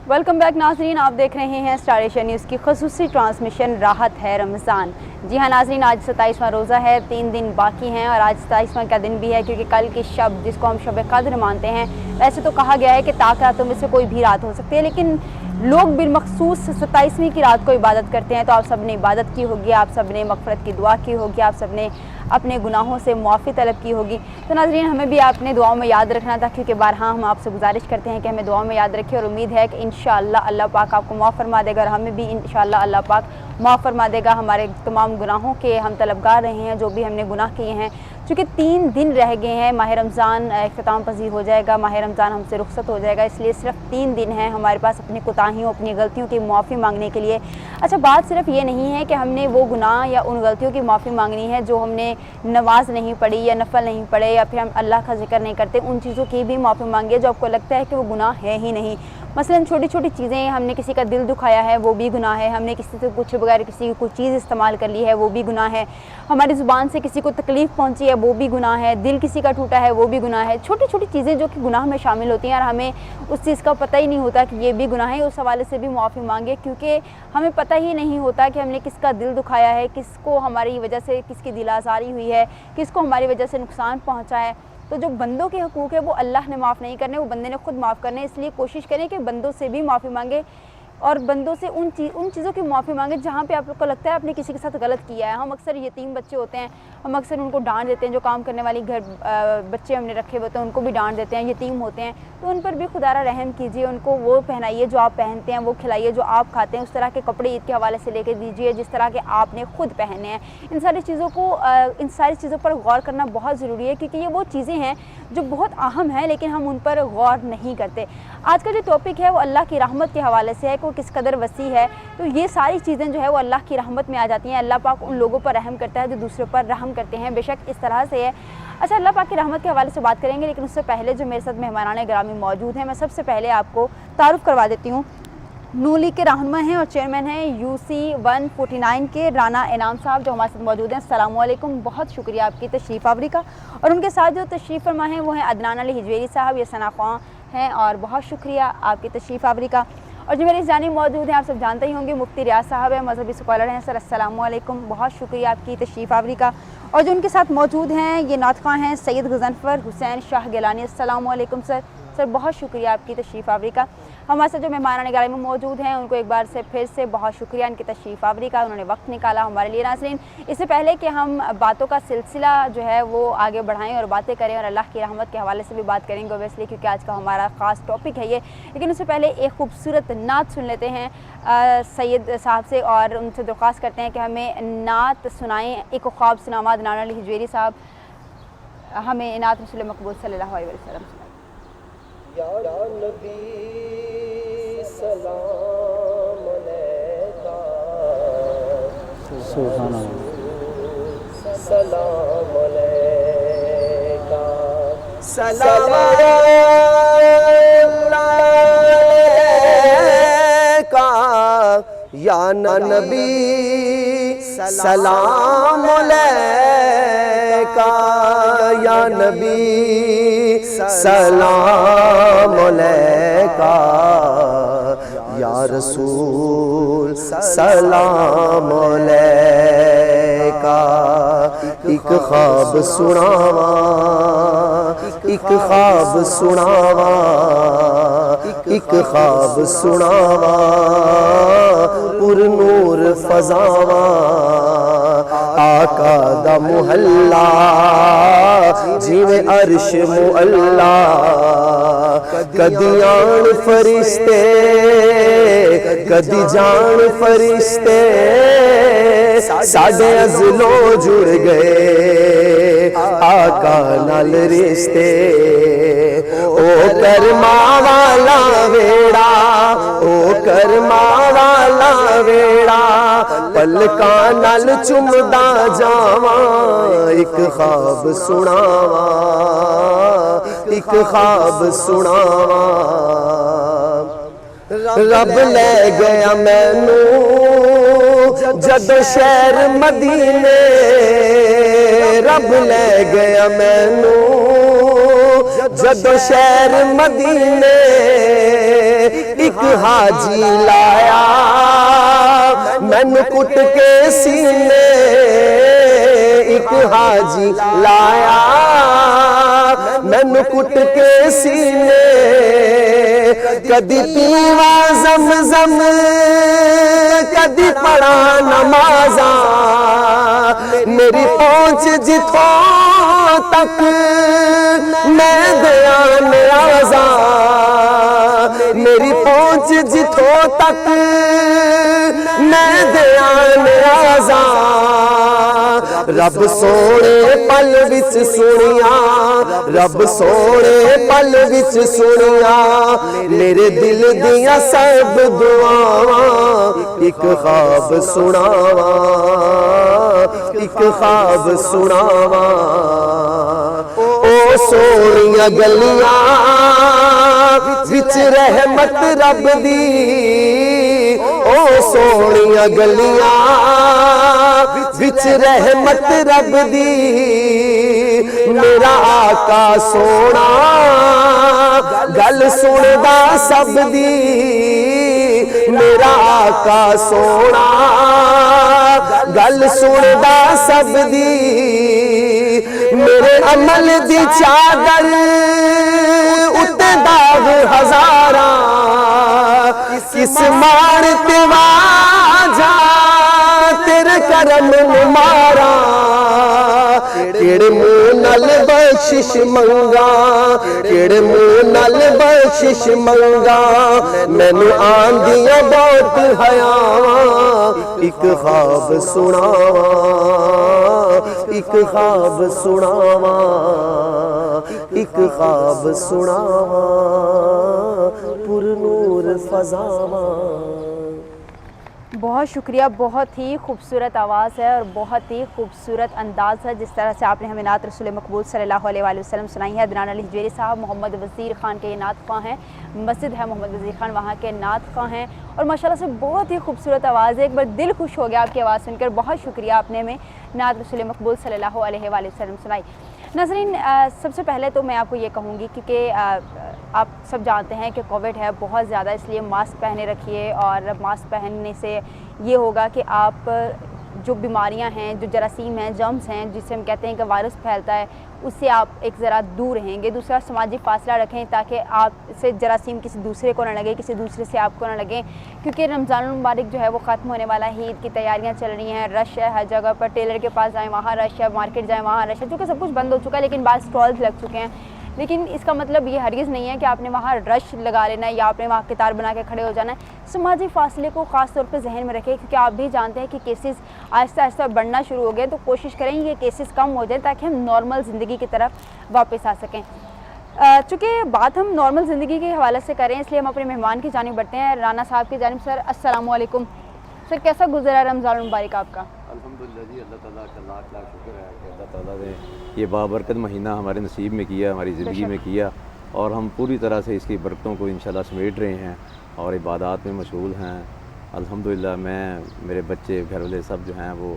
Welcome back नाजरीन, आप देख रहे हैं स्टार एशिया न्यूज़ की खसूसी ट्रांसमिशन राहत है रमज़ान। जी हाँ नाजरीन, आज 27वां रोज़ा है, 3 दिन बाकी हैं और आज 27वां का दिन भी है क्योंकि कल की शब जिसको हम शब कद्र मानते हैं, वैसे तो कहा गया है कि ताक रातों में से कोई भी रात हो सकती है, लेकिन लोग बिलमखसूस 27वीं की रात को इबादत करते हैं। तो आप सब ने इबादत की होगी, आप सब ने मग़फ़िरत की दुआ की होगी, आप सब ने अपने गुनाहों से मुआफ़ी तलब की होगी। तो नाज़रीन, हमें भी आपने दुआओं में याद रखना था क्योंकि बारहा हम आपसे गुजारिश करते हैं कि हमें दुआओं में याद रखें और उम्मीद है कि इंशाअल्लाह अल्लाह पाक आपको माफ़ फरमा देगा और हमें भी इंशाअल्लाह अल्लाह पाक माफ़ फरमा देगा। हमारे तमाम गुनाहों के हम तलबगार रहे हैं, जो भी हमने गुनाह किए हैं। चूँकि 3 दिन रह गए हैं, माह रमज़ान इख्तिताम पज़ीर हो जाएगा, माह रमज़ान हमसे रुखसत हो जाएगा, इसलिए सिर्फ 3 दिन हैं हमारे पास अपनी कोताहियों अपनी गलतियों की मुआफ़ी मांगने के लिए। अच्छा, बात सिर्फ ये नहीं है कि हमने वो गुनाह या उन गलतियों की माफ़ी मांगनी है जो हमने नमाज नहीं पढ़ी या नफल नहीं पढ़े या फिर हम अल्लाह का जिक्र नहीं करते, उन चीज़ों की भी माफ़ी मांगिए जो आपको लगता है कि वो गुनाह है ही नहीं। मसलन छोटी छोटी चीज़ें, हमने किसी का दिल दुखाया है वो भी गुनाह है, हमने किसी से पूछे बगैर किसी की कोई चीज़ इस्तेमाल कर ली है वो भी गुनाह है, हमारी ज़ुबान से किसी को तकलीफ़ पहुंची है वो भी गुनाह है, दिल किसी का टूटा है वो भी गुनाह है। छोटी छोटी चीज़ें जो कि गुनाह में शामिल होती हैं और हमें उस चीज़ का पता ही नहीं होता कि ये भी गुनाह है, उस हवाले से भी मुआफ़ी मांगे क्योंकि हमें पता ही नहीं होता कि हमने किसका दिल दुखाया है, किसको हमारी वजह से किसकी दिल आज़ारी हुई है, किसको हमारी वजह से नुकसान पहुँचा है। तो जो बंदों के हकूक़ है वो अल्लाह ने माफ़ नहीं करने, वो बंदे ने खुद माफ़ करने, इसलिए कोशिश करें कि बंदों से भी माफ़ी मांगे और बंदों से उन चीज़ों की माफ़ी मांगे जहाँ पे आपको लगता है आपने किसी के साथ गलत किया है। हम अक्सर यतीम बच्चे होते हैं, हम अक्सर उनको डांट देते हैं, जो काम करने वाली घर बच्चे हमने रखे होते हैं उनको भी डांट देते हैं, यतीम होते हैं तो उन पर भी खुदारा रहम कीजिए, उनको वो पहनाइए जो आप पहनते हैं, वो खिलाइए जो आप खाते हैं, उस तरह के कपड़े ईद के हवाले से लेके दीजिए जिस तरह के आपने खुद पहने हैं। इन सारी चीज़ों पर गौर करना बहुत ज़रूरी है क्योंकि ये वो चीज़ें हैं जो बहुत अहम हैं लेकिन हम उन पर गौर नहीं करते। आज का जो टॉपिक है वो अल्लाह की रहमत के हवाले से है कि वो किस कदर वसी है। तो ये सारी चीज़ें जो है वो अल्लाह की रहमत में आ जाती हैं। अल्लाह पाक उन लोगों पर रहम करता है जो दूसरों पर रहम करते हैं, बेशक इस तरह से है। अच्छा, अल्लाह पाक की रहमत के हवाले से बात करेंगे लेकिन उससे पहले जो मेरे साथ मेहमानान गिरामी मौजूद हैं, मैं सबसे पहले आपको तारुफ़ करवा देती हूँ। नून लीग के रहनुमा हैं और चेयरमैन हैं UC 149 के राना इनाम साहब जो हमारे साथ मौजूद हैं। अस्सलाम वालेकुम, बहुत शुक्रिया आपकी तशरीफ़ आवरी का। और उनके साथ जो तशरीफ़ फरमा हैं वो हैं अदनान अली हिजवेरी साहब, ये सना ख़्वां हैं और बहुत शुक्रिया आपकी तशरीफ़ आवरी का। और जो मेरे इस जानिब मौजूद हैं, आप सब जानते ही होंगे, मुफ्ती रियाज साहब हैं, मजहबी स्कॉलर हैं। सर अस्सलाम वालेकुम, बहुत शुक्रिया आपकी तशरीफ़ आवरी का। और जो उनके साथ मौजूद हैं ये नातख़्वां हैं सैयद गज़नफ़र हुसैन शाह गिलानी। अस्सलाम वालेकुम सर। सर बहुत शुक्रिया आपकी तशरीफ़ आवरी का। हमारे साथ जो मेहमान गिरामी में मौजूद हैं उनको एक बार से फिर से बहुत शुक्रिया इनकी तशरीफ़ आवरी का, उन्होंने वक्त निकाला हमारे लिए। नाज़रीन, इससे पहले कि हम बातों का सिलसिला जो है वो आगे बढ़ाएं और बातें करें और अल्लाह की रहमत के हवाले से भी बात करेंगे ओबियसली क्योंकि आज का हमारा ख़ास टॉपिक है ये, लेकिन उससे पहले एक खूबसूरत नात सुन लेते हैं सैयद साहब से और उनसे दरख्वास्त करते हैं कि हमें नात सुनाएँ। एक ख्वाब सुनामा अदनान अली हिजवेरी साहब हमें नात रसूल मकबूल सल्लल्लाहु अलैहि वसल्लम। या नबी सलाम अलैका, सुभान अल्लाह, सलाम अलैका, सलाम अलैका या नबी सलाम अलैका, या नबी सलाम अलैका, या रसूल सलाम अलैका। एक ख्वाब सुनावा, एक ख्वाब सुनावा, एक ख्वाब सुनावा, पुरनूर फजावा, आका दा मुहल्ला जिवें अर्श मुअल्ला, कदी आन फरिश्ते कदी जान फरिश्ते, साडे अज़लों जुड़ गए आका नाल रिश्ते। ओ करमा वाला वेड़ा, ओ करमा वाला वेड़ा, पलकां नाल चुमदा जावां, एक ख्वाब सुनावा, एक ख्वाब सुनावा। रब ले गया मैनू जदों शहर मदीने, रब ले गया मैनू जदों शहर मदीने, ایک حاجی لایا مینوں کٹ کے سینے ایک حاجی لایا مینوں کٹ کے سینے کدی پیواں زمزم کدی پڑھا نمازاں میری پہنچ جتھوں تک میں دیاں نیازاں میری پہنچ جتھوں تک میں دیاں نیازاں رب سونے پل وچ سنیاں رب سونے پل وچ سنیاں میرے دل دیاں سب دعاواں ایک خواب سناواں ایک خواب سناواں او سونیاں گلیاں وچ رحمت رب دی او سونیاں گلیاں وچ رحمت رب دی میرا آقا سونا گل سندا سب دی میرا آقا سونا گل سندا سب دی میرے عمل دی چادر اتے داغ ہزاراں کس مار تے واجا تیرے کرم مارا کیڑے منہ نال بخشش منگا کیڑے منہ نال بخشش منگا مینوں آندیاں بہت حیاواں ایک خواب سناواں ایک خواب سناواں ایک خواب سناواں پر نور فضاواں بہت شکریہ، بہت ہی خوبصورت آواز ہے اور بہت ہی خوبصورت انداز ہے جس طرح سے آپ نے ہمیں نعت رسول مقبول صلی اللہ علیہ وآلہ وسلم سنائی ہے۔ عدنان علی حجویری صاحب محمد وزیر خان کے یہ نعت خواں ہیں، مسجد ہے محمد وزیر خان وہاں کے نعت خواں ہیں اور ماشاءاللہ سے بہت ہی خوبصورت آواز ہے، ایک بار دل خوش ہو گیا آپ کی آواز سن کر۔ بہت شکریہ، آپ نے ہمیں نعت رسول مقبول صلی اللہ علیہ وآلہ وسلم سنائی۔ ناظرین، سب سے پہلے تو میں آپ کو یہ کہوں گی کیونکہ آپ سب جانتے ہیں کہ کووڈ ہے بہت زیادہ، اس لیے ماسک پہنے رکھیے اور ماسک پہننے سے یہ ہوگا کہ آپ جو بیماریاں ہیں، جو جراثیم ہیں، جرمز ہیں، جس سے ہم کہتے ہیں کہ وائرس پھیلتا ہے، اس سے آپ ایک ذرا دور رہیں گے۔ دوسرا، سماجی فاصلہ رکھیں تاکہ آپ سے جراثیم کسی دوسرے کو نہ لگے، کسی دوسرے سے آپ کو نہ لگیں، کیونکہ رمضان المبارک جو ہے وہ ختم ہونے والا ہے، عید کی تیاریاں چل رہی ہیں، رش ہے ہر جگہ پر، ٹیلر کے پاس جائیں وہاں رش ہے، مارکیٹ جائیں وہاں رش ہے، چونکہ سب کچھ بند ہو چکا ہے لیکن بعض اسٹالز لگ چکے ہیں۔ لیکن اس کا مطلب یہ ہرگز نہیں ہے کہ آپ نے وہاں رش لگا لینا ہے یا آپ نے وہاں قطار بنا کے کھڑے ہو جانا ہے۔ سماجی فاصلے کو خاص طور پہ ذہن میں رکھیں کیونکہ آپ بھی جانتے ہیں کہ کیسز آہستہ آہستہ بڑھنا شروع ہو گئے، تو کوشش کریں یہ کیسز کم ہو جائیں تاکہ ہم نارمل زندگی کی طرف واپس آ سکیں۔ چونکہ بات ہم نارمل زندگی کے حوالے سے کریں اس لیے ہم اپنے مہمان کی جانب بڑھتے ہیں، رانا صاحب کی جانب۔ سر السلام علیکم۔ سر کیسا گزرا رمضان المبارک آپ کا؟ الحمدللہ جی، اللہ تعالیٰ کا لاکھ لاکھ شکر ہے کہ اللہ تعالیٰ نے یہ بابرکت مہینہ ہمارے نصیب میں کیا، ہماری زندگی میں کیا اور ہم پوری طرح سے اس کی برکتوں کو انشاءاللہ سمیٹ رہے ہیں اور عبادات میں مشغول ہیں۔ الحمدللہ میں، میرے بچے، گھر والے سب جو ہیں وہ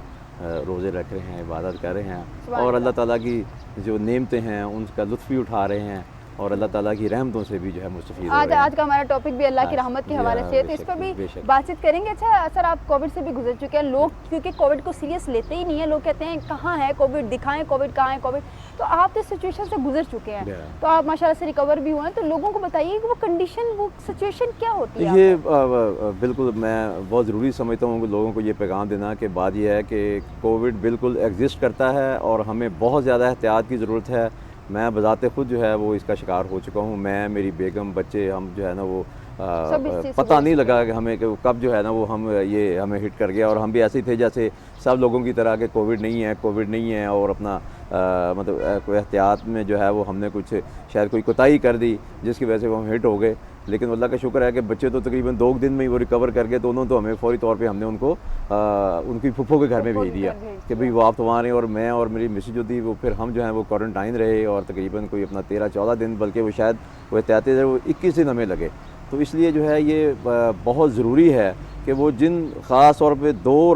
روزے رکھ رہے ہیں، عبادت کر رہے ہیں اور اللہ تعالیٰ کی جو نعمتیں ہیں ان کا لطف بھی اٹھا رہے ہیں اور اللہ تعالیٰ کی رحمتوں سے بھی جو ہے مستفید ہو رہے ہیں۔ آج کا ہمارا ٹاپک بھی اللہ کی رحمت کے حوالے سے ہے، تو اس پر بھی بات چیت کریں گے۔ اچھا سر، آپ کووڈ سے بھی گزر چکے ہیں، لوگ کیونکہ کووڈ کو سیریس لیتے ہی نہیں ہیں، لوگ کہتے ہیں کہاں ہے کووڈ، دکھائیں کووڈ کہاں ہے کووڈ، تو آپ تو سچویشن سے گزر چکے ہیں، تو آپ ماشاءاللہ سے ریکور بھی ہوئے ہیں، تو لوگوں کو بتائیے کہ وہ کنڈیشن، وہ سچویشن کیا ہوتی ہے؟ یہ بالکل میں بہت ضروری سمجھتا ہوں کہ لوگوں کو یہ پیغام دینا کہ بات یہ ہے کہ کووڈ بالکل ایگزسٹ کرتا ہے اور ہمیں بہت زیادہ احتیاط کی ضرورت ہے۔ میں بذات خود جو ہے وہ اس کا شکار ہو چکا ہوں، میں، میری بیگم، بچے، ہم جو ہے نا وہ پتہ نہیں لگا کہ ہمیں کہ کب جو ہے نا وہ یہ ہمیں ہٹ کر گیا اور ہم بھی ایسے ہی تھے جیسے سب لوگوں کی طرح کہ کووڈ نہیں ہے اور اپنا مطلب کوئی احتیاط میں جو ہے وہ ہم نے کچھ شاید کوئی کوتاہی کر دی جس کی وجہ سے وہ ہم ہٹ ہو گئے۔ لیکن اللہ کا شکر ہے کہ بچے تو تقریباً 2 دن میں ہی وہ ریکور کر گئے، تو انہوں تو ہمیں فوری طور پہ ہم نے ان کو ان کی پھپھو کے گھر میں بھیج دیا کہ بھئی وہ آپ تو وہاں رہے، اور میں اور میری مسز جو تھی وہ پھر ہم جو ہیں وہ کوارنٹائن رہے اور تقریباً کوئی اپنا 13-14 دن، بلکہ وہ شاید وہ احتیاطی رہے، وہ 21 دن ہمیں لگے۔ تو اس لیے جو ہے یہ بہت ضروری ہے کہ وہ جن خاص طور پہ 2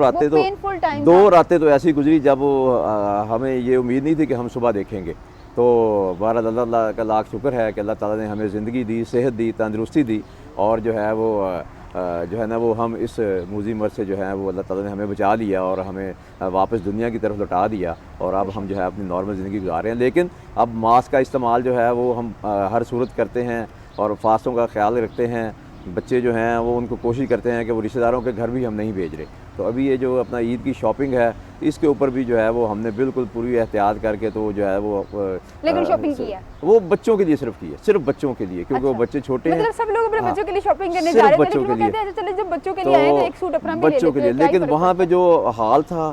راتیں تو ایسی گزری جب ہمیں یہ امید نہیں تھی کہ ہم صبح دیکھیں گے۔ تو بہرحال اللہ کا لاکھ شکر ہے کہ اللہ تعالیٰ نے ہمیں زندگی دی، صحت دی، تندرستی دی اور جو ہے وہ جو ہے نا وہ ہم اس موذی مرض سے جو ہے وہ اللہ تعالیٰ نے ہمیں بچا لیا اور ہمیں واپس دنیا کی طرف لوٹا دیا، اور اب ہم جو ہے اپنی نارمل زندگی گزار رہے ہیں۔ لیکن اب ماسک کا استعمال جو ہے وہ ہم ہر صورت کرتے ہیں اور فاصلوں کا خیال رکھتے ہیں۔ بچے جو ہیں وہ ان کو کوشش کرتے ہیں کہ وہ رشتہ داروں کے گھر بھی ہم نہیں بھیج رہے۔ تو ابھی یہ جو اپنا عید کی شاپنگ ہے اس کے اوپر بھی جو ہے وہ ہم نے بالکل پوری احتیاط کر کے تو جو ہے وہ لیکن شاپنگ کی ہے وہ بچوں کے لیے صرف کی ہے، صرف بچوں کے لیے، کیونکہ وہ بچے چھوٹے ہیں۔ مطلب سب لوگ اپنے بچوں کے لیے شاپنگ کرنے صرف جا رہے تھے، بچوں لیکن وہ کے لیے۔ کہتے ہیں چلے جب بچوں کے لیے آئے تو ایک سوٹ اپنا بھی لے بچوں کے لیتے لیے، ہیں، لیکن وہاں پہ جو حال تھا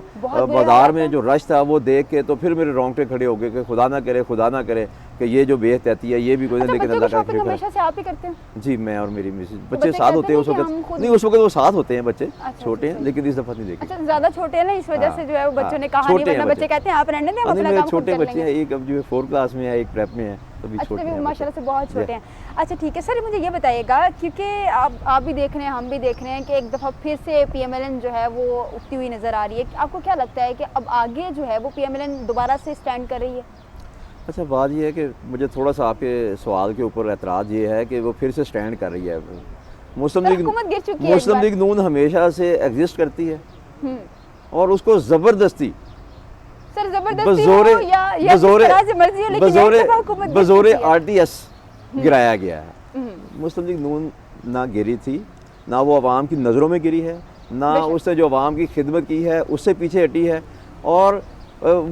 بازار میں جو رش تھا وہ دیکھ کے تو پھر میرے رونگٹے کھڑے ہو گئے کہ خدا نہ کرے کہ یہ جو بے احتیاطی ہے یہ بھی کوئی نہیں، لیکن اللہ کا شاپنگ شکر ہے۔ ہمیشہ سے آپ ہی کرتے ہیں؟ جی میں اور میری مسز، بچے بچے ساتھ ہوتے ہیں اس کہتے ہیں وقت، کہ ہم خود- نہیں اس وقت وہ ساتھ ہوتے ہیں بچے چھوٹے ہیں، اچھا۔ لیکن اس دفعہ نہیں دیکھے۔ اچھا زیادہ چھوٹے ہیں نا اس وجہ سے جو ہے وہ بچوں نے کہا نہیں، چھوٹے ہیں ورنہ بچے کہتے ہیں آپ رہنے دیں ہم اپنا میرے کام خود چھوٹے کر بچے لیں ہیں، گے۔ ایک اب جو 4 کلاس میں ہے، ایک پریپ میں ہے، تو بھی اچھا چھوٹے ہیں ماشاء اللہ سے بہت چھوٹے جی۔ ہیں۔ اچھا ٹھیک ہے سر، مجھے یہ بتائیے گا کیونکہ آپ بھی دیکھ رہے ہیں ہم بھی دیکھ رہے ہیں کہ ایک دفعہ پھر سے پی ایم ایل این جو ہے وہ اٹھتی ہوئی نظر آ رہی ہے، آپ کو کیا لگتا ہے کہ اب آگے جو ہے وہ پی ایم ایل این دوبارہ سے اسٹینڈ کر رہی ہے؟ اچھا بات یہ ہے کہ مجھے تھوڑا سا آپ کے سوال کے اوپر اعتراض یہ ہے کہ وہ پھر سے سٹینڈ کر رہی ہے۔ مسلم حکومت گر چکی ہے مسلم لیگ نون ہمیشہ سے ایگزسٹ کرتی ہے ہوں اور اس کو زبردستی سر زبردستی ہو یا کس طرح سے مرضی ہو، لیکن ایک دفعہ حکومت گر بزور چکی ہے۔ آر ٹی ایس گرایا گیا ہے۔ مسلم لیگ نون نہ گری تھی، نہ وہ عوام کی نظروں میں گری ہے، نہ اس نے جو عوام کی خدمت کی ہے اس سے پیچھے ہٹی ہے، اور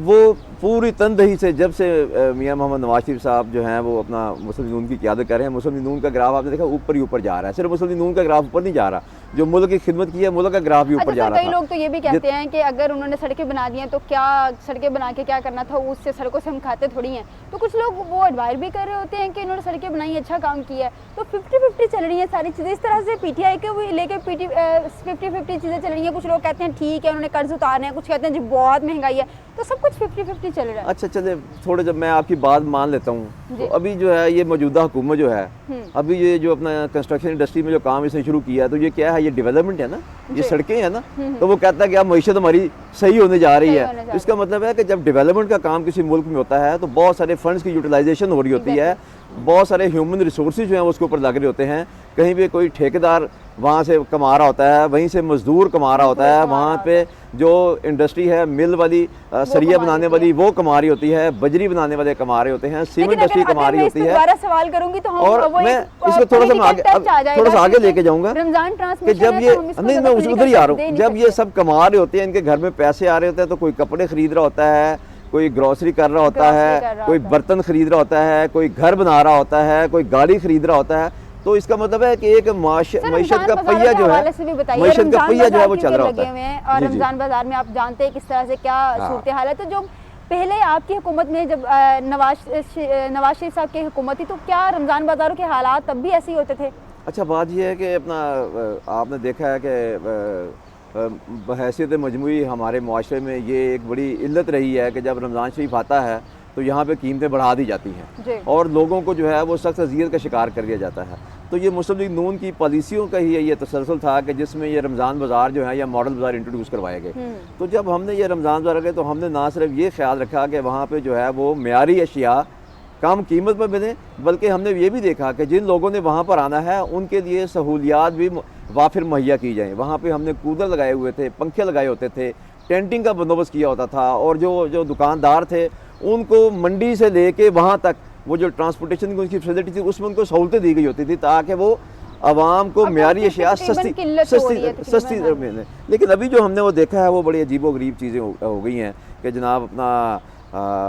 وہ پوری تندہی سے جب سے میاں محمد نواز شریف صاحب جو ہیں وہ اپنا مسلم لیگ نون کی قیادت کر رہے ہیں، مسلم لیگ نون کا گراف آپ نے دیکھا اوپر ہی اوپر جا رہا ہے۔ صرف مسلم لیگ نون کا گراف اوپر نہیں جا رہا، جو ملک کی خدمت کی ہے ملک کا گراف بھی اوپر جا رہا کئی لوگ تو یہ بھی کہتے ہیں کہ اگر انہوں نے سڑکیں بنا دی ہیں تو کیا سڑکیں بنا کے کیا کرنا تھا، اس سے سڑکوں سے ہم کھاتے تھوڑی ہیں۔ تو کچھ لوگ وہ ایڈوائر بھی کر رہے ہوتے ہیں کہ انہوں نے سڑکیں بنائی، اچھا کام کیا ہے، تو 50-50 چل رہی ہیں ساری چیزیں اس طرح سے۔ پی ٹی آئی کے بھی لے کے 50-50 چیزیں چل رہی ہیں، کچھ لوگ کہتے ہیں ٹھیک ہے انہوں نے قرض اتارنے ہیں، کچھ کہتے ہیں جی بہت مہنگائی ہے، تو سب کچھ 50-50 چل رہا ہے۔ اچھا چلے تھوڑے جب میں آپ کی بات مان لیتا ہوں تو ابھی جو ہے یہ موجودہ حکومت جو ہے ابھی یہ جو اپنا کنسٹرکشن انڈسٹری میں جو کام اس نے شروع کیا ہے تو یہ کیا ہے، یہ ڈیولپمنٹ ہے نا، یہ سڑکیں ہیں نا، تو وہ کہتا ہے کہ اب معیشت ہماری صحیح ہونے جا رہی ہے۔ اس کا مطلب ہے کہ جب ڈیولپمنٹ کا کام کسی ملک میں ہوتا ہے تو بہت سارے فنڈز کی یوٹیلائزیشن ہو رہی ہوتی ہے، بہت سارے ہیومن ریسورسز جو ہیں اس کے اوپر لگ رہے ہوتے ہیں، کہیں پہ کوئی ٹھیکیدار وہاں سے کما رہا ہوتا ہے، وہیں سے مزدور کما رہا ہوتا ہے، وہاں پہ جو انڈسٹری ہے مل والی سریا بنانے والی وہ کما رہی ہوتی ہے، بجری بنانے والے کما رہے ہوتے ہیں، سیمنٹ انڈسٹری کما رہی ہوتی ہے۔ دوبارہ سوال کروں گی تو اور میں اس کو تھوڑا سا آگے لے کے جاؤں گا کہ جب یہ نہیں میں ادھر ہی آ رہا ہوں، جب یہ سب کما رہے ہوتے ہیں، ان کے گھر میں پیسے آ رہے ہوتے ہیں، تو کوئی کپڑے خرید رہا ہوتا ہے، کوئی گروسری کر رہا ہوتا ہے، کوئی برتن خرید رہا ہوتا ہے، کوئی گھر بنا رہا ہوتا ہے، کوئی گاڑی خرید رہا ہوتا ہے، تو اس کا مطلب ہے کہ ایک معیشت کا پہیہ جو ہے، معیشت کا پہیہ جو ہے وہ چل رہا ہوتا ہے۔ اور رمضان بازار میں آپ جانتے ہیں کس طرح سے کیا صورتحال ہے، تو جو پہلے آپ کی حکومت میں جب نواز شریف صاحب کی حکومت تھی تو کیا رمضان بازاروں کے حالات تب بھی ایسے ہی ہوتے تھے؟ اچھا بات یہ ہے کہ اپنا آپ نے دیکھا ہے کہ بحیثیت مجموعی ہمارے معاشرے میں یہ ایک بڑی علت رہی ہے کہ جب رمضان شریف آتا ہے تو یہاں پہ قیمتیں بڑھا دی جاتی ہیں اور لوگوں کو جو ہے وہ سخت اذیت کا شکار کر دیا جاتا ہے۔ تو یہ مسلم لیگ نون کی پالیسیوں کا ہی یہ تسلسل تھا کہ جس میں یہ رمضان بازار جو ہے یا ماڈل بازار انٹروڈیوس کروائے گئے۔ تو جب ہم نے یہ رمضان بازار گئے تو ہم نے نہ صرف یہ خیال رکھا کہ وہاں پہ جو ہے وہ معیاری اشیاء کم قیمت پر ملیں، بلکہ ہم نے یہ بھی دیکھا کہ جن لوگوں نے وہاں پر آنا ہے ان کے لیے سہولیات بھی وافر مہیا کی جائیں۔ وہاں پہ ہم نے کولر لگائے ہوئے تھے، پنکھے لگائے ہوتے تھے، ٹینٹنگ کا بندوبست کیا ہوتا تھا، اور جو دکاندار تھے ان کو منڈی سے لے کے وہاں تک وہ جو ٹرانسپورٹیشن کی فیسلٹی تھی اس میں ان کو سہولتیں دی گئی ہوتی تھی تاکہ وہ عوام کو معیاری اشیاء سستی ملیں۔ لیکن ابھی جو ہم نے وہ دیکھا ہے وہ بڑی عجیب و غریب چیزیں ہو گئی ہیں کہ جناب اپنا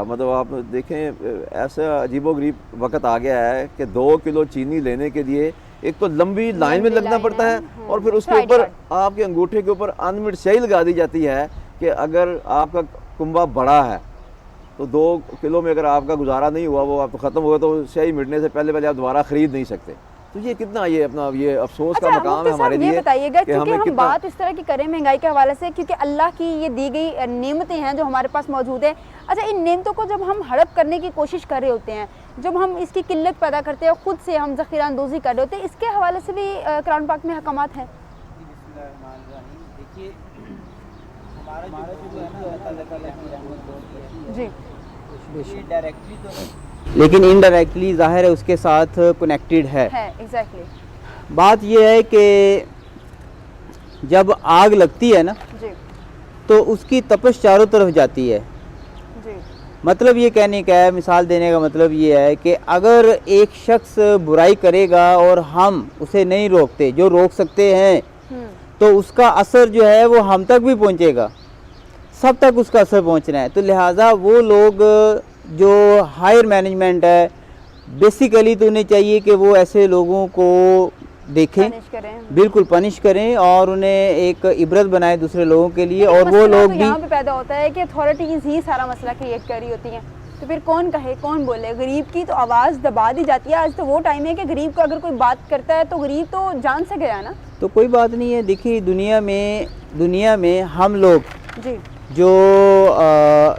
مطلب آپ دیکھیں ایسا عجیب و غریب وقت آ گیا ہے کہ 2 کلو چینی لینے کے لیے ایک تو لمبی لائن میں لگنا پڑتا ہے، اور پھر اس کے اوپر آپ کے انگوٹھے کے اوپر انلمیٹڈ سیاہی لگا دی جاتی ہے کہ اگر آپ کا کنبہ بڑا ہے تو 2 کلو میں اگر آپ کا گزارا نہیں ہوا، وہ آپ ختم ہوا، تو سیاہی مٹنے سے پہلے آپ دوبارہ خرید نہیں سکتے۔ تو یہ کتنا یہ اپنا یہ افسوس کا مقام ہے ہمارے لیے۔ یہ بتائیے گا کیونکہ ہم بات اس طرح کی کریں مہنگائی کے حوالے سے، کیونکہ اللہ کی یہ دی گئی نعمتیں ہیں جو ہمارے پاس موجود ہیں۔ اچھا ان نعمتوں کو جب ہم ہڑپ کرنے کی کوشش کر رہے ہوتے ہیں، جب ہم اس کی قلت پیدا کرتے ہیں، خود سے ہم ذخیرہ اندوزی کر رہے ہوتے ہیں، اس کے حوالے سے بھی قرآن پاک میں احکامات ہیں؟ دیکھیے ہمارا جو ہے نا اللہ تعالیٰ کی رحمت جی ڈائریکٹلی تو لیکن انڈائریکٹلی ظاہر ہے اس کے ساتھ کنیکٹڈ ہے۔ ایگزیکٹلی बात ये है कि जब आग लगती है ना जी तो उसकी तपश चारों तरफ जाती है। जी मतलब ये कहने का है, मिसाल देने का मतलब ये है कि अगर एक शख्स बुराई करेगा और हम उसे नहीं रोकते, जो रोक सकते हैं, तो उसका असर जो है वो हम तक भी पहुंचेगा, सब तक उसका असर पहुंचना है। तो लिहाजा वो लोग जो हायर मैनेजमेंट है, बेसिकली तो उन्हें चाहिए कि वो ऐसे लोगों को देखें, पनिश करें, बिल्कुल पनिश करें और उन्हें एक इबरत बनाए दूसरे लोगों के लिए। लेकिन और वो मसला लोग तो भी यहाँ पे पैदा होता है कि अथॉरिटीज़ ही सारा मसला क्रिएट कर रही होती हैं, तो फिर कौन कहे, कौन बोले? गरीब की तो आवाज़ दबा दी जाती है। आज तो वो टाइम है कि गरीब को अगर कोई बात करता है तो गरीब तो जान से गया ना। तो कोई बात नहीं है। देखिए दुनिया में हम लोग जी जो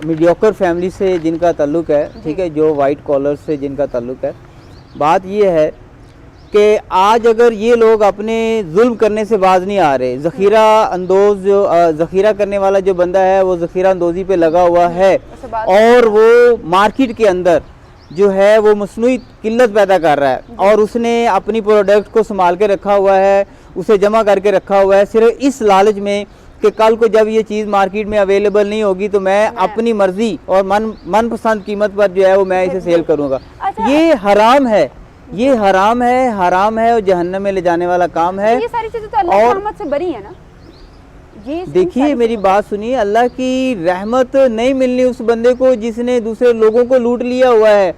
मीडियोकर फैमिली से जिनका ताल्लुक़ है, ठीक है, जो वाइट कॉलर से जिनका ताल्लुक़ है, बात ये है कि आज अगर ये लोग अपने जुल्म करने से बाज नहीं आ रहे, ज़ख़ीरा अंदोज़ जो ज़ख़ीरा करने वाला जो बंदा है वो ज़ख़ीरा अंदोज़ी पे लगा हुआ है उससे बात और वो मार्केट के अंदर जो है वो मसनूई किल्लत पैदा कर रहा है और उसने अपनी प्रोडक्ट को संभाल के रखा हुआ है, उसे जमा करके रखा हुआ है सिर्फ इस लालच में कि कल को जब ये चीज़ मार्केट में अवेलेबल नहीं होगी तो मैं अपनी मर्ज़ी और मनपसंद कीमत पर जो है वो मैं इसे सेल करूँगा। अच्छा। ये हराम है, ये हराम है और जहन्नम में ले जाने वाला काम है। ये सारी चीज़ें तो अल्लाह की रहमत से बरी है ना। ये इन देखिए सारी मेरी बात सुनिए, अल्लाह की रहमत नहीं मिलनी उस बंदे को जिसने दूसरे लोगों को लूट लिया हुआ है,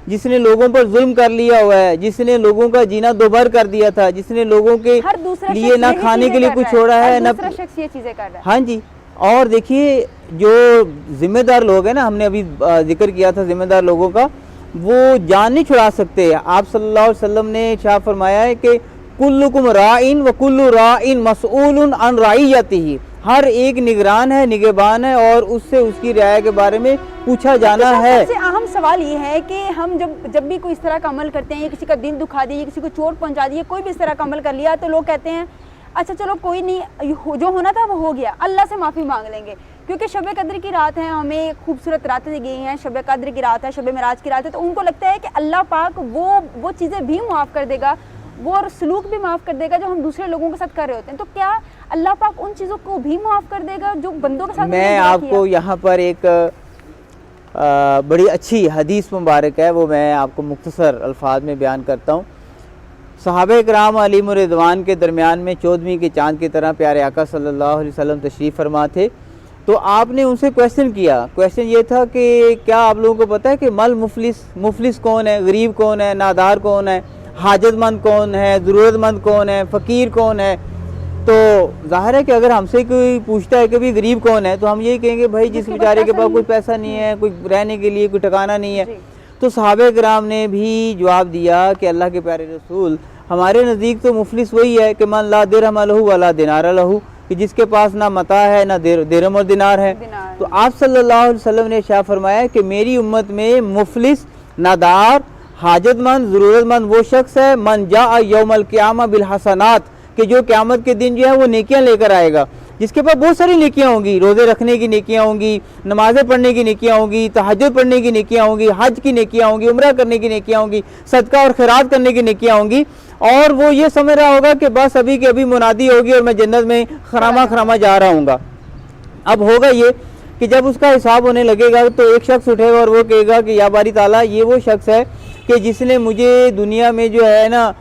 जिसने लोगों पर जुल्म कर लिया हुआ है, जिसने लोगों का जीना दोभर कर दिया था, जिसने लोगों के हर दूसरा लिए शख्स ना यही खाने चीज़ें के लिए कर कुछ रहा छोड़ा है हर ना। दूसरा शख्स ये चीज़ें कर रहा है। हाँ जी। और देखिए जो जिम्मेदार लोग हैं ना, हमने अभी जिक्र किया था जिम्मेदार लोगों का, वो जान नहीं छुड़ा सकते। आप सल्लल्लाहु अलैहि वसल्लम ने इरशाद फरमाया है कि कुल्लुकुम राइन व कुल्लु राइन मसऊलुन अन रइयतिही, हर एक निगरान है, निगहबान है और उससे उसकी रियाया के बारे में पूछा जाना है। सबसे अहम सवाल ये है कि हम जब भी कोई इस तरह का अमल करते हैं, किसी का दिल दुखा दिया, किसी को चोट पहुंचा दी, कोई भी इस तरह का अमल कर लिया, तो लोग कहते हैं अच्छा चलो कोई नहीं, जो होना था वो हो गया, अल्लाह से माफ़ी मांग लेंगे। क्योंकि शब कद्र की रात है, हमें खूबसूरत रातें दी गई हैं, शब कद्र की रात है, शब मिराज की रात है, तो उनको लगता है कि अल्लाह पाक वो चीज़ें भी माफ़ कर देगा, वो और सलूक भी माफ़ कर देगा जो हम दूसरे लोगों के साथ कर रहे होते हैं। तो क्या अल्लाह पाक उन चीज़ों को भी माफ़ कर देगा जो बंदों के साथ मैं आपको यहाँ पर एक बड़ी अच्छी हदीस मुबारक है, वो मैं आपको मुख्तसर अल्फाज में बयान करता हूँ। सहाबे किराम अलैहिम रिज़वान के दरमियान में 14वीं के चाँद की तरह प्यारे आका सल्लल्लाहु अलैहि वसल्लम तशरीफ़ फरमा थे। तो आपने उनसे क्वेश्चन किया, क्वेश्चन ये था कि क्या आप लोगों को पता है कि मल मुफलिस कौन है, गरीब कौन है, नादार कौन है, हाजतमंद कौन है, ज़रूरतमंद कौन है, फ़कीर कौन है? तो जाहिर है कि अगर हमसे कोई पूछता है कि भाई गरीब कौन है, तो हम यही कहेंगे भाई जिस बेचारे के पास कोई पैसा नहीं है, कोई रहने के लिए कोई ठिकाना नहीं है। तो सहाबे किराम ने भी जवाब दिया कि अल्लाह के प्यारे रसूल, हमारे नज़दीक तो मुफलिस वही है कि मन ला दिरहम लहू वला दिनार लहू, कि जिसके पास ना मता है ना दिरहम और दिनार है। तो आप सल्लल्लाहु अलैहि वसल्लम ने शाह फरमाया कि मेरी उम्मत में मुफलिस, नादार, हाजतमंद, ज़रूरतमंद वो शख्स है मन जा यौमल क़ियामा बिल हसनात, कि जो क़यामत के दिन जो है वो नेकियां लेकर आएगा, जिसके पास बहुत सारी नेकियां होंगी, रोज़े रखने की नेकियां होंगी, नमाज़ें पढ़ने की नेकियां होंगी, तहज्जुद पढ़ने की नेकियां होंगी, हज की नेकियां होंगी, उम्रा करने की नेकियां होंगी, सदका और खैरात करने की नेकियां होंगी। और वो ये समझ रहा होगा कि बस अभी की अभी मुनादी होगी और मैं जन्नत में खरामा जा रहा हूँगा। अब होगा ये कि जब उसका हिसाब होने लगेगा तो एक शख्स उठेगा और वो कहेगा कि या बारी ताला, ये वो शख्स है कि जिसने मुझे दुनिया में जो है ना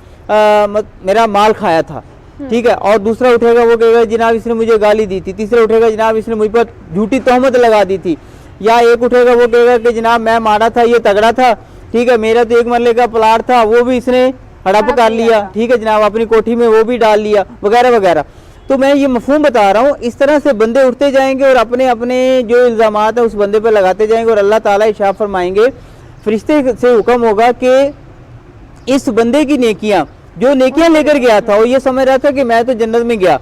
मेरा माल खाया था, ठीक है। और दूसरा उठेगा वो कहेगा जनाब इसने मुझे गाली दी थी। तीसरा उठेगा जनाब इसने मुझ पर झूठी तोहमत लगा दी थी। या एक उठेगा वो कहेगा कि जनाब मैं मारा था, ये तगड़ा था, ठीक है, मेरा तो 1 मरले का प्लाट था, वो भी इसने हड़प कर लिया, ठीक है जनाब, अपनी कोठी में वो भी डाल लिया, वगैरह वगैरह। तो मैं ये मफहूम बता रहा हूँ, इस तरह से बंदे उठते जाएंगे और अपने अपने जो इल्ज़ामात है उस बंदे पर लगाते जाएंगे और अल्लाह ताला इरशाद फरमाएंगे, फरिश्ते से हुक्म होगा कि इस बंदे की नेकियां, जो नेकियां लेकर गया था, वो ये समझ रहा था कि मैं तो जन्नत में गया,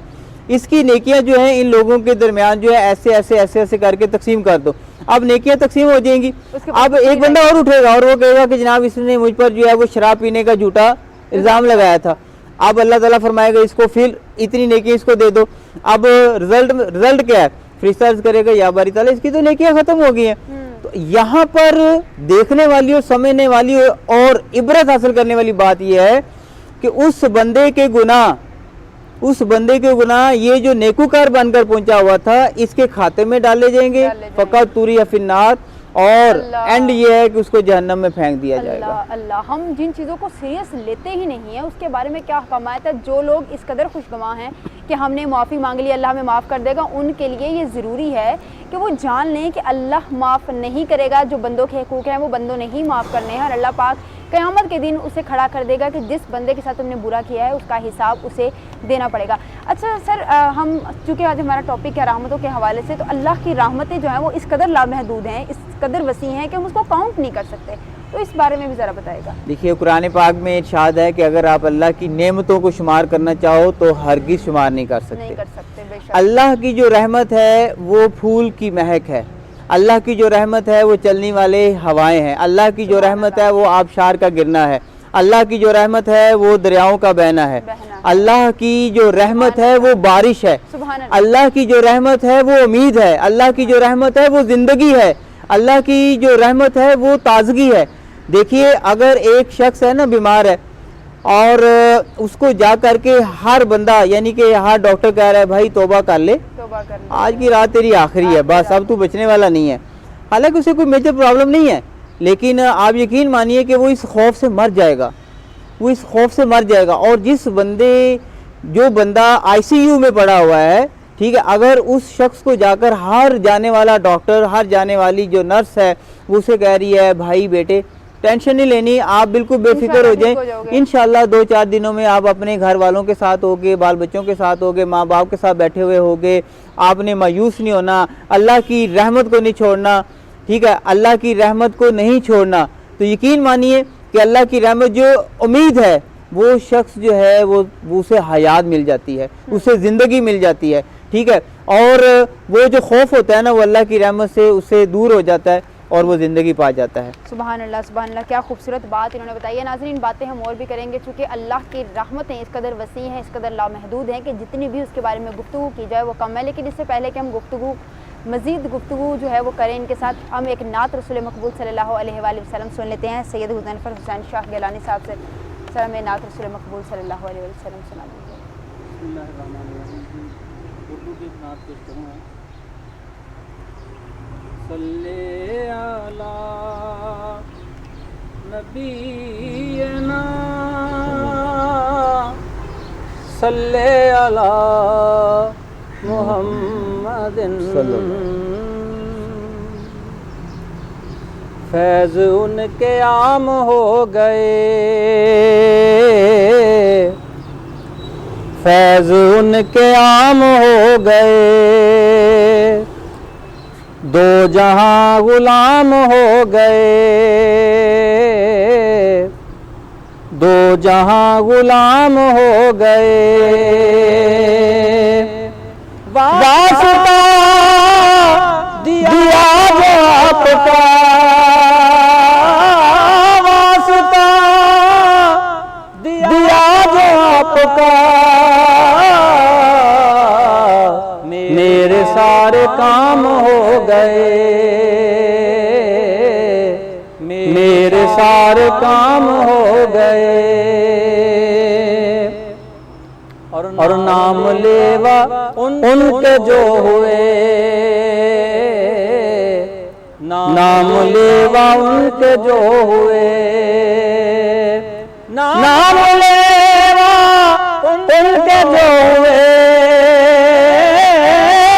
इसकी नेकियां जो है इन लोगों के दरमियान जो है ऐसे ऐसे ऐसे ऐसे करके तकसीम कर दो। अब नेकियां तकसीम हो जाएंगी। अब एक बंदा और उठेगा और वो कहेगा कि जनाब इसने मुझ पर जो है वो शराब पीने का झूठा इल्ज़ाम लगाया था। अब अल्लाह ताला फरमाएगा इसको फिर इतनी नेकियां इसको दे दो। अब रिजल्ट क्या है? फरिश्ता अर्ज़ करेगा या बारी ताला इसकी तो नेकियां खत्म हो गई हैं। तो यहाँ पर देखने वाली और समझने वाली और इबरत हासिल करने वाली बात यह है کہ اس بندے کے گناہ یہ جو نیکوکار بن کر پہنچا ہوا تھا اس کے کھاتے میں ڈالے جائیں گے، فقط توری فی النار، اور اینڈ یہ ہے کہ اس کو جہنم میں پھینک دیا جائے گا۔ اللہ، ہم جن چیزوں کو سیریس لیتے ہی نہیں ہیں اس کے بارے میں کیا حکم آیا تھا؟ جو لوگ اس قدر خوشگواں ہیں کہ ہم نے معافی مانگ لی، اللہ ہمیں معاف کر دے گا، ان کے لیے یہ ضروری ہے کہ وہ جان لیں کہ اللہ معاف نہیں کرے گا، جو بندوں کے حقوق ہیں وہ بندوں نے ہی معاف کرنے ہیں، اور اللہ پاک قیامت کے دن اسے کھڑا کر دے گا کہ جس بندے کے ساتھ تم نے برا کیا ہے اس کا حساب اسے دینا پڑے گا۔ اچھا سر، ہم چونکہ آج ہمارا ٹاپک ہے رحمتوں کے حوالے سے، تو اللہ کی رحمتیں جو ہیں وہ اس قدر لامحدود ہیں، اس قدر وسیع ہیں کہ ہم اس کو کاؤنٹ نہیں کر سکتے، تو اس بارے میں بھی ذرا بتائے گا۔ دیکھیے قرآن پاک میں ارشاد ہے کہ اگر آپ اللہ کی نعمتوں کو شمار کرنا چاہو تو ہرگز شمار نہیں کر سکتے۔ بے شک۔ اللہ کی جو رحمت ہے وہ پھول کی مہک ہے، اللہ کی جو رحمت ہے وہ چلنے والے ہوائیں ہیں، اللہ کی جو رحمت ہے وہ آبشار کا گرنا ہے، اللہ کی جو رحمت ہے وہ دریاؤں کا بہنا ہے، اللہ کی جو رحمت ہے وہ بارش ہے، اللہ کی جو رحمت ہے وہ امید ہے، اللہ کی جو رحمت ہے وہ زندگی ہے، اللہ کی جو رحمت ہے وہ تازگی ہے۔ دیکھیے اگر ایک شخص ہے نا بیمار ہے اور اس کو جا کر کے ہر بندہ یعنی کہ ہر ڈاکٹر کہہ رہا ہے بھائی توبہ کر لے، آج کی رات تیری آخری ہے، بس اب تو بچنے والا نہیں ہے، حالانکہ اسے کوئی میجر پرابلم نہیں ہے، لیکن آپ یقین مانیے کہ وہ اس خوف سے مر جائے گا، وہ اس خوف سے مر جائے گا۔ اور جو بندہ آئی سی یو میں پڑا ہوا ہے، ٹھیک ہے، اگر اس شخص کو جا کر ہر جانے والا ڈاکٹر، ہر جانے والی جو نرس ہے وہ اسے کہہ رہی ہے بھائی بیٹے ٹینشن نہیں لینی، آپ بالکل بے فکر ہو جائیں، انشاءاللہ 2-4 دنوں میں آپ اپنے گھر والوں کے ساتھ ہوگے، بال بچوں کے ساتھ ہوگے، ماں باپ کے ساتھ بیٹھے ہوئے ہوگے، آپ نے مایوس نہیں ہونا، اللہ کی رحمت کو نہیں چھوڑنا، ٹھیک ہے، اللہ کی رحمت کو نہیں چھوڑنا۔ تو یقین مانیے کہ اللہ کی رحمت جو امید ہے وہ شخص جو ہے وہ اسے حیات مل جاتی ہے، اسے زندگی مل جاتی ہے، ٹھیک ہے، اور وہ جو خوف ہوتا ہے نا وہ اللہ کی رحمت سے اسے دور ہو جاتا ہے اور وہ زندگی پا جاتا ہے۔ سبحان اللہ، سبحان اللہ، کیا خوبصورت بات انہوں نے بتائی ہے۔ ناظرین باتیں ہم اور بھی کریں گے چونکہ اللہ کی رحمتیں اس قدر وسیع ہیں، اس قدر لامحدود ہیں کہ جتنی بھی اس کے بارے میں گفتگو کی جائے وہ کم ہے، لیکن اس سے پہلے کہ ہم مزید گفتگو جو ہے وہ کریں ان کے ساتھ، ہم ایک نعت رسول مقبول صلی اللہ علیہ وآلہ وسلم سن لیتے ہیں سید حذیفہ حسین شاہ گیلانی صاحب سے۔ سر ہمیں نعت رسول مقبول صلی اللہ علیہ وسلم سنا دیجیے۔ بسم اللہ الرحمن الرحیم، اردو کی نعت پیش کروں گا۔ صلی علی نبینا صلی علی محمد فیض ان کے عام ہو گئے، فیض ان کے عام ہو گئے، دو جہاں غلام ہو گئے، دو جہاں غلام ہو گئے، واسطہ دیا جو آپ کا، واسطہ دیا جو آپ کا، میرے سارے کام ہو گئے، میرے سارے کام ہو گئے، اور نام لیوا ان کے جو ہوئے، نام لیوا ان کے جو ہوئے، نام لیوا ان کے جو ہوئے،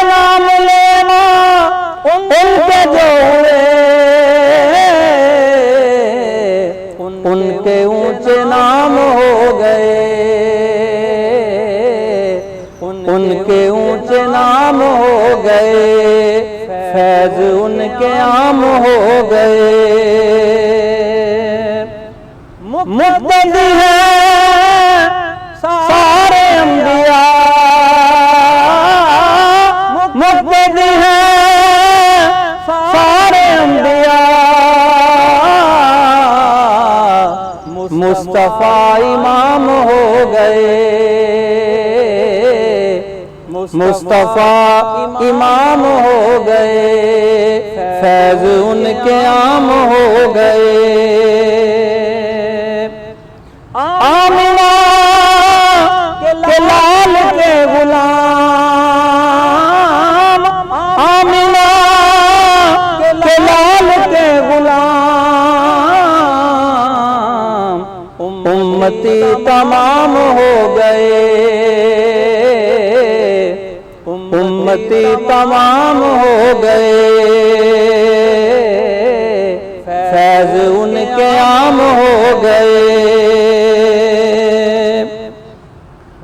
نام لیوا ان کے جو ہوئے، ان کے اونچے نام ہو گئے، ان کے اونچے نام ہو گئے، فیض ان کے عام ہو گئے، مقتدی ہیں سارے انبیاء، مقتدی ہیں سارے انبیاء، مصطفیٰ امام ہو گئے، مصطفیٰ امام ہو گئے، فیض ان کے عام ہو گئے، آمینہ हिम्मती तमाम हो गए, फैज उनके आम हो गए।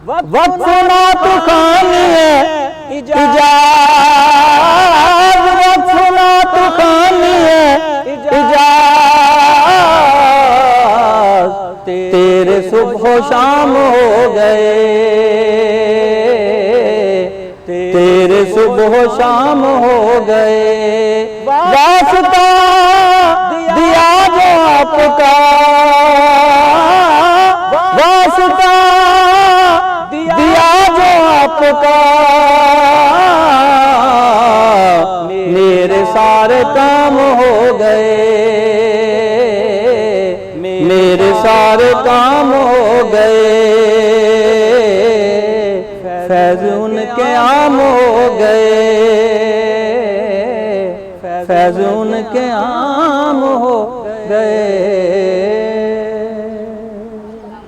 वक्त ना तो खानी है इजाज़, वक्त ना तो खानी है इजाज़, तेरे सुबह शाम हो गए, तेरे सुबह शाम हो गए। वास्ता दिया जो आपका, वास्ता दिया जो आपका, मेरे सारे काम हो गए, मेरे सारे काम हो गए, फैज उनके आम हो गए, फैज उनके आम हो गए।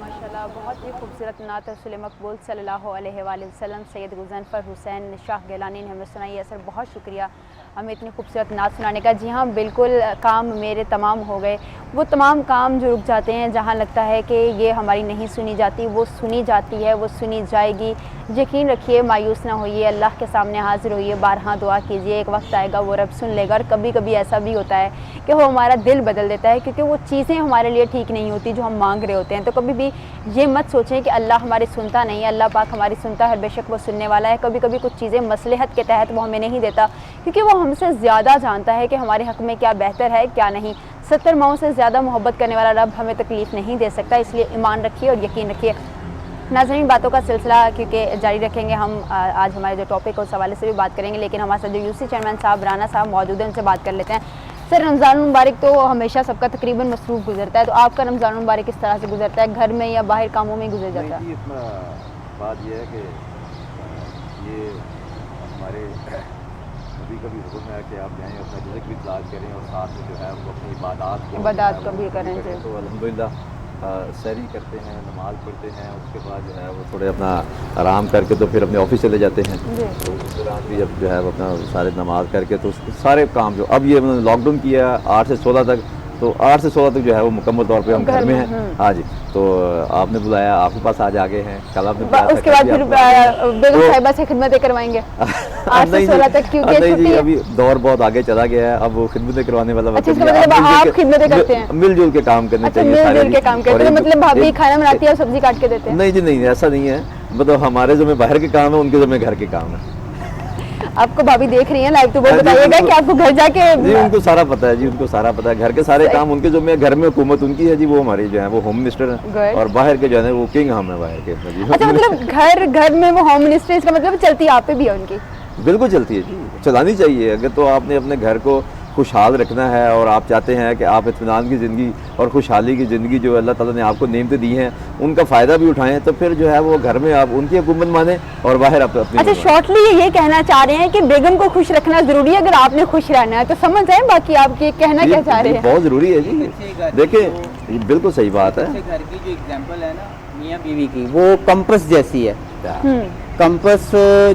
माशाल्लाह, बहुत ही खूबसूरत नात रसूल मकबूल सल्लल्लाहु अलैहि वसल्लम सैयद गुज़नफ़र हुसैन शाह गिलानी ने हमें सुनाई है। सर बहुत शुक्रिया हमें इतनी खूबसूरत नात सुनाने का। जी हाँ, बिल्कुल, काम मेरे तमाम हो गए। वो तमाम काम जो रुक जाते हैं, जहाँ लगता है कि ये हमारी नहीं सुनी जाती, वो सुनी जाती है, वो सुनी जाएगी। यकीन रखिए, मायूस ना होइए, अल्लाह के सामने हाजिर होइए, बारहा दुआ कीजिए, एक वक्त आएगा वो रब सुन लेगा। और कभी कभी ऐसा भी होता है कि वो हमारा दिल बदल देता है, क्योंकि वो चीज़ें हमारे लिए ठीक नहीं होती जो हम मांग रहे होते हैं। तो कभी भी ये मत सोचें कि अल्लाह हमारी सुनता नहीं है, अल्लाह पाक हमारी सुनता है, बेशक वो सुनने वाला है। कभी कभी कुछ चीज़ें मसलहत के तहत वो हमें नहीं देता, क्योंकि वो हमसे ज़्यादा जानता है कि हमारे हक़ में क्या बेहतर है क्या नहीं। 70 माओं से ज़्यादा मोहब्बत करने वाला रब हमें तकलीफ़ नहीं दे सकता, इसलिए ईमान रखिए और यकीन रखिए। नाज़रीन, बातों का सिलसिला क्योंकि जारी रखेंगे हम। आज हमारे जो टॉपिक है उस हवाले से भी बात करेंगे, लेकिन हमारे साथ जो यूसी चेयरमैन साहब राना साहब मौजूद हैं, उनसे बात कर लेते हैं। सर, रमज़ान मुबारक तो हमेशा सबका तकरीबन मसरूफ़ गुजरता है, तो आपका रमज़ान मुबारक किस तरह से गुजरता है? घर में या बाहर कामों में गुजर जाता है? बात यह है कि ये हमारे नबी का भी हुक्म है कि आप जाएँ अपना रिज़्क़ भी तलाश करें और साथ में जो है वो अपनी इबादत को भी करें। तो अल्हम्दुलिल्लाह सहरी करते हैं, नमाज़ पढ़ते हैं, उसके बाद जो है वो थोड़े अपना आराम करके तो फिर अपने ऑफिस चले जाते हैं। तो उस दौरान भी जब जो है वो अपना सारे नमाज़ करके तो सारे काम जो अब ये लॉकडाउन किया 8 से 16 तक, तो 8 से 16 तक जो है वो मुकम्मल तौर पे हम घर में हैं। हाँ जी, तो आपने बुलाया, आपके पास आज आगे हैं, कल आपने बुलाया, उसके बाद फिर बेगम साहिबा से खिदमतें करवाएंगे 8 से 16 तक, क्योंकि नहीं जी, अभी दौर बहुत आगे चला गया है, अब वो खिदमतें करवाने वाला वक्त अच्छा, मतलब आप खिदमतें करते हैं? मिलजुल के काम करने चाहिए, मिलजुल के काम करते हैं, मतलब भाभी खाना बनाती है और सब्जी काट के देते हैं? नहीं जी, नहीं, ऐसा नहीं है। मतलब हमारे जो में बाहर के काम है, उनके जो में घर के काम है। आपको भाभी देख रही हैं लाइव, तो वो बताइएगा कि आपको घर जाके जी उनको सारा पता है जी, उनको सारा पता है, घर के सारे काम उनके जो में, घर में हुकूमत उनकी है जी, वो हमारी जो है वो होम मिनिस्टर है, और बाहर के जो है वो किंग हम है बाहर के जी। अच्छा, मतलब घर में वो होम मिनिस्टर, इसका मतलब चलती आप पे भी है उनकी? बिल्कुल चलती है जी, चलानी चाहिए। अगर तो आपने अपने घर को खुशहाल रखना है और आप चाहते हैं कि आप इत्मीनान की ज़िंदगी और खुशहाली की ज़िंदगी जो अल्लाह ताला ने आपको नेमतें दी हैं उनका फ़ायदा भी उठाएं, तो फिर जो है वो घर में आप उनकी हुकूमत माने और बाहर आप अपनी। अच्छा, शॉर्टली ये कहना चाह रहे हैं कि बेगम को खुश रखना ज़रूरी है, अगर आपने खुश रहना है तो समझ आए बाकी आप ये कहना क्या चाह रहे हैं? बहुत ज़रूरी है जी, देखिए बिल्कुल सही बात है। घर की जो एग्जाम्पल है ना मियाँ बीवी की, वो कंपस जैसी है। कंपस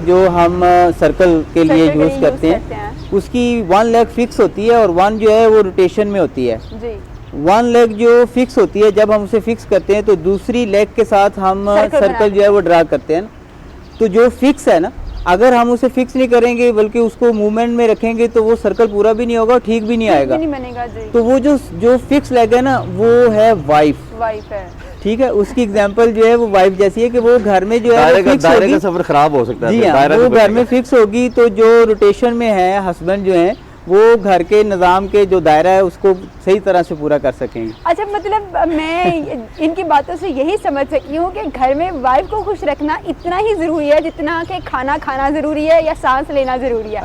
जो हम सर्कल के लिए यूज़ करते हैं, उसकी 1 लेग फिक्स होती है और 1 जो है वो रोटेशन में होती है जी। 1 लेग जो फिक्स होती है, जब हम उसे फिक्स करते हैं तो दूसरी लेग के साथ हम सर्कल जो है वो ड्रा करते हैं। तो जो फिक्स है ना, अगर हम उसे फिक्स नहीं करेंगे बल्कि उसको मूवमेंट में रखेंगे तो वो सर्कल पूरा भी नहीं होगा और ठीक भी नहीं आएगा, नहीं बनेगा जी। तो वो जो फिक्स लेग है ना, वो है वाइफ है, ठीक है। उसकी एग्जांपल जो है वो वाइफ जैसी है कि वो घर में जो है फिक्स दायरे होगी, का सफर खराब हो सकता है जी हाँ, वो घर में फिक्स होगी, तो जो रोटेशन में है हस्बैंड जो है वो घर के निज़ाम के जो दायरा है उसको सही तरह से पूरा कर सकेंगे। अच्छा, मतलब मैं इनकी बातों से यही समझ सकी हूँ कि घर में वाइफ को खुश रखना इतना ही ज़रूरी है जितना कि खाना खाना ज़रूरी है या सांस लेना ज़रूरी है।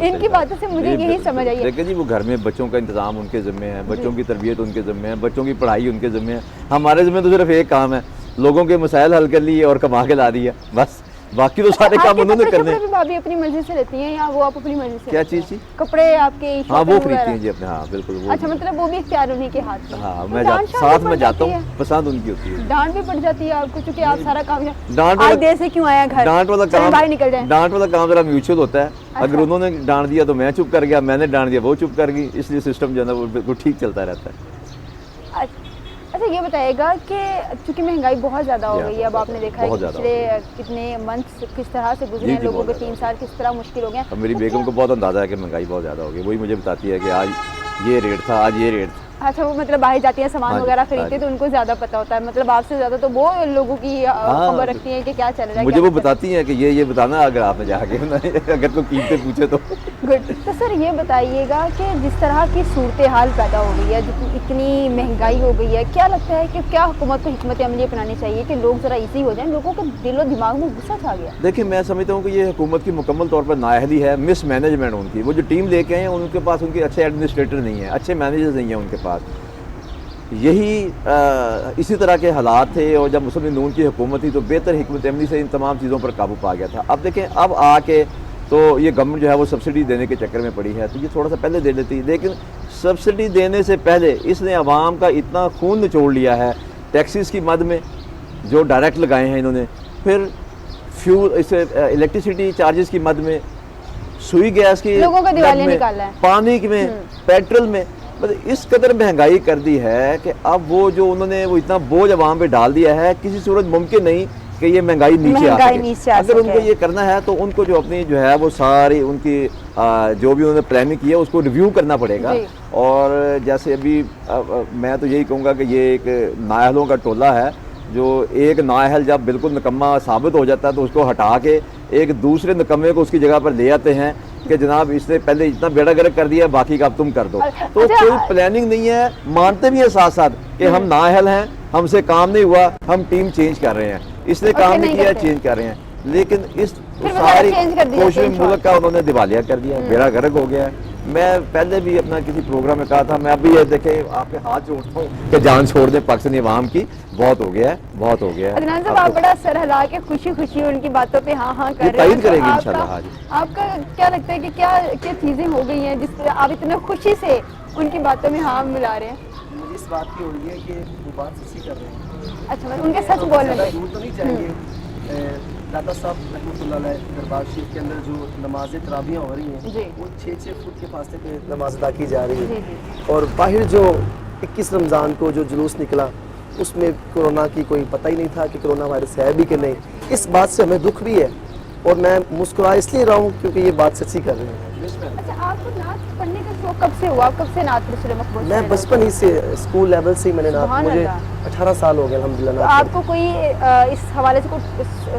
इनकी बातों से मुझे यही समझ आई है। देखिए जी, वो घर में बच्चों का इंतजाम उनके ज़िम्मे है, बच्चों की तरबियत उनके ज़िम्मे है, बच्चों की पढ़ाई उनके ज़िम्मे है। हमारे ज़िम्मे तो सिर्फ एक काम है, लोगों के मसाइल हल कर लिए और कमा के ला दिया, बस बाकी तो सारे काम उन्होंने करने हैं। कपड़े भी भाभी अपनी मर्जी से लेती हैं या वो आप अपनी मर्जी से? क्या चीज़ थी? कपड़े आपके हाँ, shopping वो खरीदती वगैरह? हैं जी अपने, हाँ बिल्कुल वो। अच्छा, मतलब वो भी इख्तियार उन्हीं के हाथ में? हाँ, तो मैं डांट शांट साथ भी में पड़ जाता जाती हूँ, पसंद उनकी होती है। डांट भी पड़ जाती है आपको क्योंकि आप सारा काम डांट आज देर से क्यों आया घर, डांट वाला चलो काम, बाहर निकल जाए। डांट वाला काम जरा म्यूचुअल होता है। अगर अच्छा। उन्होंने डांट दिया तो मैं चुप कर गया, मैंने डांट दिया वो चुप कर गई, इसलिए सिस्टम जो है ना वो बिल्कुल ठीक चलता रहता है। अच्छा, ये बताइएगा कि चूंकि महंगाई बहुत ज़्यादा हो या, गई है, अब आपने देखा है बहुत कि ज़्यादा पिछले कितने मंथ्स किस तरह से गुजरे जी, हैं, जी, लोगों बहुत के 3 साल किस तरह मुश्किल हो गए हैं। अब मेरी तो बेगम को क्या- बहुत अंदाज़ा है कि महंगाई बहुत ज़्यादा हो गई, वही मुझे बताती है कि आज ये रेट था, आज ये रेट था। अच्छा, वो मतलब बाहर जाती हैं सामान हाँ जी, वगैरह हाँ खरीदते जी। तो उनको ज़्यादा पता होता है, मतलब आपसे ज़्यादा तो वो लोगों की हाँ, खबर रखती हैं कि क्या चल रहा है। मुझे वो बताती हैं कि ये बताना अगर आपने जाके अगर कोई कीमतें पूछे तो। गुड। तो सर ये बताइएगा कि जिस तरह की सूरत हाल पैदा हो गई है, इतनी महंगाई हो गई है, क्या लगता है कि क्या हुकूमत को हिकमत अमली अपनानी चाहिए कि लोग ज़रा ईजी हो जाएं, लोगों के दिलो दिमाग में गुस्सा छा गया? देखिए मैं समझता हूँ कि ये हुकूमत की मुकम्मल तौर पर नाअहली है, मिस मैनेजमेंट उनकी। वो जो टीम लेके आए हैं उनके पास उनके अच्छे एडमिनिस्ट्रेटर नहीं हैं, अच्छे मैनेजर्स नहीं हैं उनके पास। यही इसी तरह के हालात थे और जब मुस्लिम नून की हुकूमत थी तो बेहतर हिकमत अमली से इन तमाम चीज़ों पर काबू पा गया था। अब देखें अब आके तो ये गवर्नमेंट जो है वो सब्सिडी देने के चक्कर में पड़ी है, तो ये थोड़ा सा पहले दे देती, लेकिन सब्सिडी देने से पहले इसने आवाम का इतना खून निचोड़ लिया है टैक्सीज़ की मद में जो डायरेक्ट लगाए हैं इन्होंने, फिर फ्यूल इसे इलेक्ट्रिसिटी चार्जेस की मद में, सुई गैस की लोगों का मद दिवालिया में, निकाला है। पानी में, पेट्रोल में, मतलब इस कदर महंगाई कर दी है कि अब वो जो उन्होंने वो इतना बोझ आवाम पे डाल दिया है, किसी सूरत मुमकिन नहीं कि ये महंगाई नीचे आ सके। अगर उनको ये करना है तो उनको जो अपनी जो है वो सारी उनकी जो भी उन्होंने प्लानिंग की है उसको रिव्यू करना पड़ेगा। और जैसे अभी मैं तो यही कहूँगा कि ये एक नाअहलों का टोला है, जो एक नाअहल जब बिल्कुल निकम्मा साबित हो जाता है तो उसको हटा के एक दूसरे निकम्मे को उसकी जगह पर ले आते हैं कि जनाब इसने पहले इतना बेड़ा गर्क कर दिया, बाकी का अब तुम कर दो। तो कोई प्लानिंग नहीं है, मानते भी हैं साथ साथ कि हम नाअहल हैं, हमसे काम नहीं हुआ, हम टीम चेंज कर रहे हैं, इसने काम नहीं किया चेंज कर रहे हैं, लेकिन इस सारी कोशिश मुल्क का उन्होंने दिवालिया कर दिया, बेड़ा गर्क हो गया है। मैं पहले भी अपना किसी प्रोग्राम में कहा था, मैं अभी ये देखे आपके हाथ जोड़ता हूँ कि जान छोड़ दे पाकिस्तानी अवाम की, बहुत हो गया है, बहुत हो गया है। अदनान साहब आप बड़ा सर हिला के खुशी खुशी उनकी बातों पे हाँ हाँ कर रहे हैं, तारीफ करेंगे इंशाल्लाह। हाँ जी, आपका क्या लगता है कि क्या क्या चीज़ें हो गई हैं जिस पर आप इतने खुशी से उनकी बातों में हाँ मिला रहे हैं? मुझे इस बात की हो रही है कि वो बात सच्ची कर रहे हैं। अच्छा, मैं उनके सच बोलने ज़्यादा पे दूर तो नहीं जाएंगे। दादा साहब रहमतुल्लाह अलैह दरबार शरीफ के अंदर जो नमाज़ें तरावियाँ हो रही जी। हैं वो 6-6 फुट के फासले पे नमाज अदा की जा रही जी है। जी। और बाहर जो 21 रमज़ान को जो जुलूस निकला उसमें कोरोना की कोई पता ही नहीं था कि कोरोना वायरस है भी कि नहीं। इस बात से हमें दुख भी है और मैं मुस्कुरा इसलिए रहा हूँ क्योंकि ये बात सच्ची कर रही है। अच्छा, आपको नात पढ़ने का शौक कब से हुआ? आप कब से नात रसूल मकबूल? मैं बचपन ही से स्कूल लेवल से ही मैंने नात, सुभान मुझे अल्लाह। 18 साल हो गए अल्हम्दुलिल्लाह तो नात आपको कोई इस हवाले से कुछ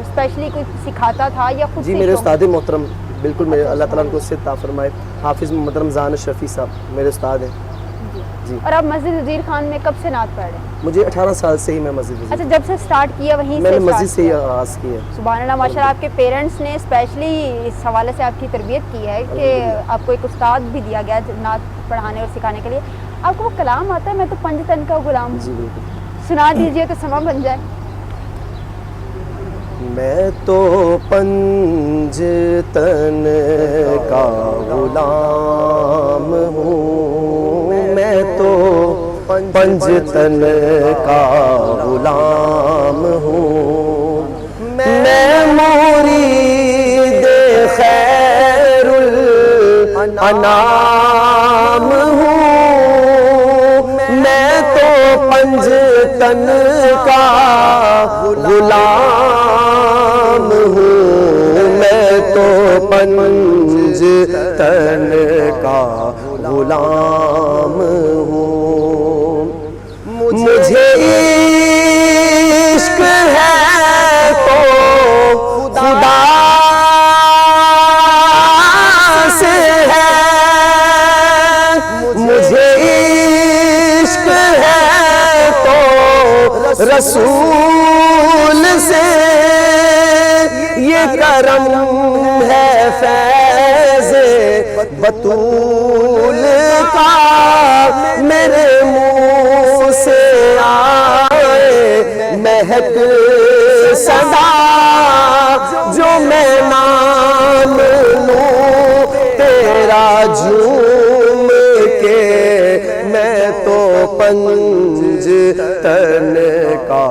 स्पेशली कोई सिखाता था या खुद जी। से मेरे शौक? उस्ताद मोहतरम बिल्कुल मेरे अल्लाह ताला उनको सिद्ध अता फरमाए, हाफिज़ मोहम्मद रमज़ान शफ़ी साहब मेरे उस्ताद हैं जी। और आप मस्जिद वजीर खान में कब से नात पढ़ रहे हैं? मुझे 18 साल से ही मैं मस्जिद अच्छा, जब से स्टार्ट किया वहीं मैंने से मस्जिद start से ही किया? आगाज़ किया। सुभान अल्लाह, माशाल्लाह आपके पेरेंट्स ने स्पेशली इस हवाले से आपकी तरबियत की है कि आपको एक उस्ताद भी दिया गया नात पढ़ाने और सिखाने के लिए। आपको वो कलाम आता है, मैं तो पंज तन का गुलाम हूँ, जी बिल्कुल। सुना दीजिए तो समा बन जाए। मैं तो पंज तन का गुलाम हूँ, मैं तो पंज तन का गुलाम हूँ, मैं मुरीद खैरुल अनाम हूँ, मैं तो पंज तन का गुलाम हूँ, मैं तो पंज तन का गुलाम हूँ। मुझे इश्क है तो खुदा से है, मुझे इश्क है तो रसूल से, ये करम है फैज़ बतूल का, मेरे मुंह से आए महक सदा جو میں نام لوں تیرا جھوم کے، میں تو پنج تن کا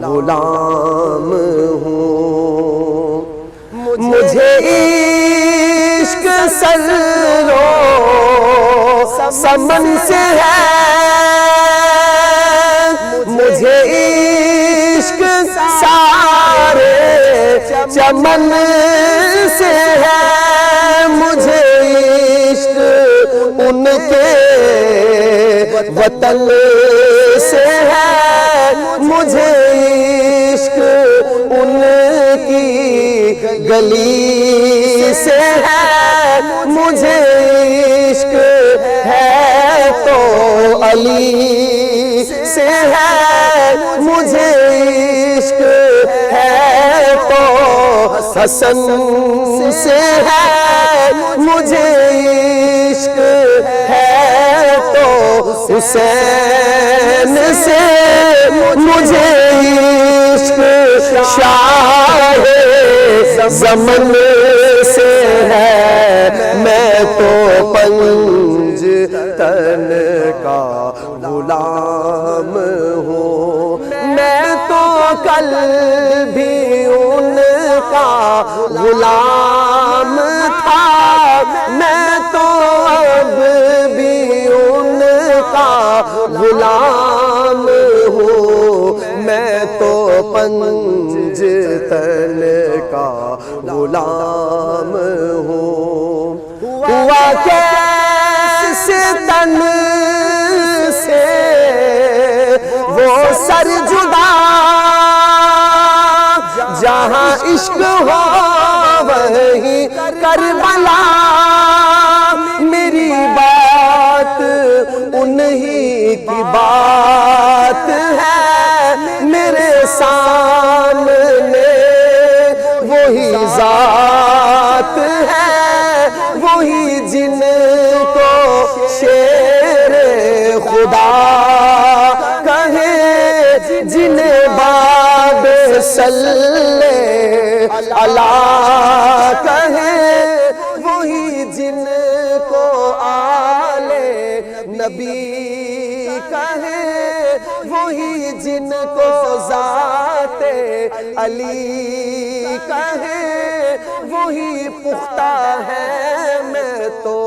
غلام ہوں، مجھے عشق سرو سمن سے ہے، مجھے عشق سارے چمن سے ہے، مجھے عشق ان کے وطن سے ہے، مجھے عشق ان کی گلی سے ہے، مجھے عشق ہے تو علی سے ہے، مجھے عشق ہے تو حسن سے ہے، مجھے عشق ہے تو حسین سے، مجھے عشق شاہ زمن سے ہے، میں تو پنج تن کا غلام ہوں، میں تو کل بھی ان کا غلام تھا، میں تو اب بھی ان کا غلام ہوں، میں تو پنج تن کا غلام ہوں، ہوا کیسے تن سے وہ سر جدا، جہاں عشق ہو وہیں کربلا، میری بات انہی کی بات ہے، میرے سامنے وہی ذات ہے، وہی جن کو شیر خدا کہے، جنہیں باب صلی اللہ کہے، وہی جن کو آل نبی کہے، وہی جن کو ذات علی کہے، وہی پختہ ہے، میں تو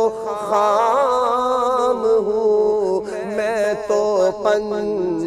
خام ہوں، میں تو پنج